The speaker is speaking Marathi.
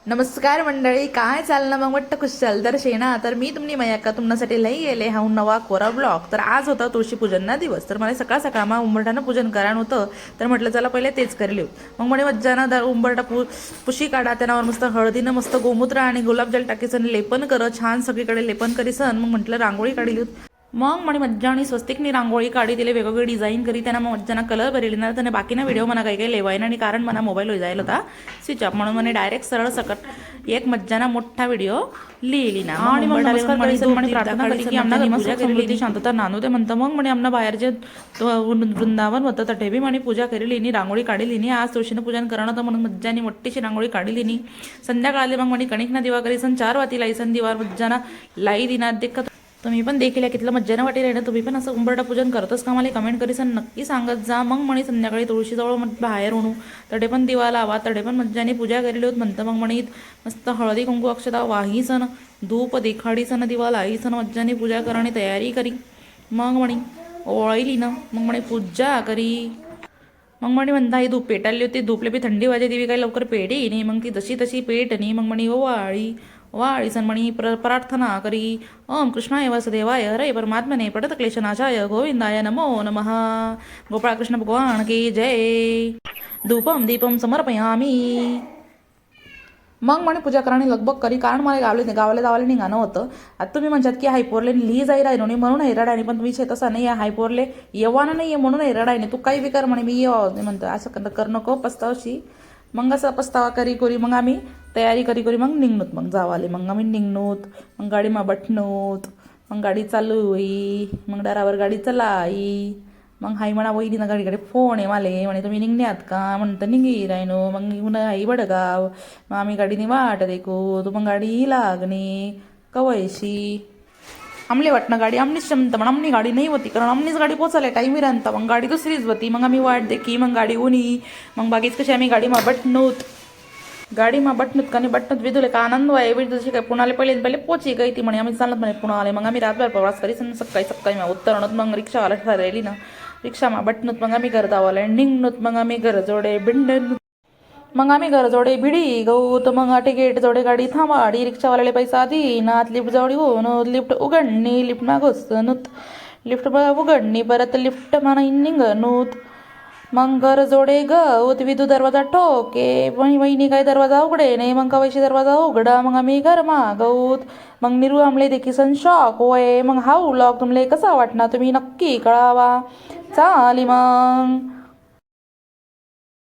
नमस्कार मंडळी, काय चाललं मग वाटतं कुशल तर शेणा. तर मी तुमनी मयाका तुमच्यासाठी लई येले हा नवा कोरा ब्लॉग. तर आज होता तुळशीपूजन ना दिवस. तर मला सकाळ सकाळ मग उंबरठानं पूजन करायला होतं. तर म्हटलं चला पहिले तेच करेल. मग म्हणे मज्जानं उंबरठा पुशी काढा, त्यावर मस्त हळदीनं मस्त गोमूत्र आणि गुलाबजल टाकीसन लेपन कर, छान सगळीकडे लेपन करीसन. मग म्हटलं रांगोळी काढली. मग म्हणे मज्जा आणि स्वस्तिकनी रांगोळी काढी, तिला वेगवेगळी डिझाईन करी, त्यांना मग मज्जाना कलर भरली ना. त्याने बाकीना व्हिडिओ मला काही काही लेवायना, आणि कारण मला मोबाईल होई जायला होता स्विच ऑफ, म्हणून म्हणे डायरेक्ट सरळ सकट एक मज्जाना मोठा व्हिडिओ लिहिली ना. आणि मग नमस्कार करायचं म्हणे, प्रार्थना करी की आमना पूजा केली, शांतता नानू ते म्हणतं. मग म्हणे आमना बाहेरचे वृंदावन होतं तठे बी म्हणे पूजा केली, रांगोळी काढली. आज तुळशीनं पूजन करणं होतं म्हणून मज्जानी मोठीशी रांगोळी काढली. संध्याकाळी मग म्हणे कणिकना दिवा करीसन, 4 वाती लाईसन दिवा मज्जाना लाई दिना देखत. तुम्ही पण देखील कितलं मज्जानं वाटेल ना. तुम्ही पण असं उंबरठा पूजन करतच का, मला कमेंट करीसन नक्की सांगत जा. मग म्हणे संध्याकाळी तुळशीजवळ बाहेर होणू तडे पण दिवा लावा, तडे पण मज्जाने पूजा केलेली होत म्हणतं. मग म्हणे मस्त हळदी कुंकू अक्षता वाही सण धूप देखाडी सण दिवा लाई सण मज्जाने पूजा करणे तयारी करी. मग म्हणे ओळीली ना. मग म्हणे पूजा करी. मग म्हणे म्हणता ही धूप पेटाली होती, धूपले बी थंडी वाजे देवी काही लवकर पेटी नाही. मग ती जशी तशी पेटणी. मग म्हणे वाळी वाळी सण म्हणी प्रार्थना करी. ओम कृष्णाय वासुदेवाय हरे परमात्मने पडत क्लेशनाशाय गोविंदाय नमो नमः. गोपाळकृष्ण भगवान की जय. धूपम दीपम समर्पयामी. मग म्हणे पूजा कराने लगबग करी, कारण मला गावाला जावाले निघाणं होतं. आता तुम्ही म्हणतात की हायपोरले लिही जाई राहिलो नाही म्हणून रडायने, पण तुम्ही तसा नाही आहे, हायपोरले येवाना नाही आहे म्हणून रडायने. तू काही विकार म्हणे मी येवा म्हणतो, असं कर नको पस्तावशी. मग असं पस्तावा करी मग आम्ही तयारी करी मग निघणूत. मग जावाले मग आम्ही निघणूत. मग गाडीमा बटणूत. मग गाडी चालू होई. मग दारावर गाडी चलाई. मग हाई म्हणा वहिनीनं गाडीकडे फोन आहे माले, म्हणे तुम्ही निघण्यात का, म्हणतं निघी राहिनो. मग निघून हाई बडगाव. मग आम्ही गाडीने वाट देखू. तू मग गाडी लागणे कवयशी आमले वाटणं गाडी आमनीच म्हणतं, पण आमनी गाडी नाही होती, कारण आमनीच गाडी पोचायला टाईम राहता. मग गाडी दुसरीच होती. मग आम्ही वाट देखी. मग गाडी उनी. मग बाकीच कशी आम्ही गाडीमा बटणूत का नाही बटणूत विधुले का आनंद आहे वेळ जशी काय पुण्याला पहिले पोची गई ती म्हणे आम्ही चालत म्हणे पुन्हा आले. मग आम्ही रातभर प्रवास करी सकाळी मग उत्तरणत. मग रिक्षावाला ठरवली ना, रिक्षामा बटणूत. मग आम्ही घर दावाला निघणूत. मग आम्ही घर जोडे बिंडन. मग आम्ही घर जोडे भिडी गऊ. तर मग गेट जोडे गाडी थांबाडी. रिक्षावाल्याला पैसा देईनात. लिफ्ट जवळ होऊन लिफ्ट उघडणी. लिफ्ट मा घुसनूत. लिफ्ट उघडणी परत लिफ्ट म्हणा निघणूत. मग घर जोडे गौत विधू दरवाजा ठोके. वहिनी काय दरवाजा उघडे नाही. मग कवायशी दरवाजा उघडा. मग आम्ही घर मागवत. मग निरू आमले देखी सन शॉक होय. मग हा व्लॉग तुमले कसा वाटणार तुम्ही नक्की कळावा. चाली मग.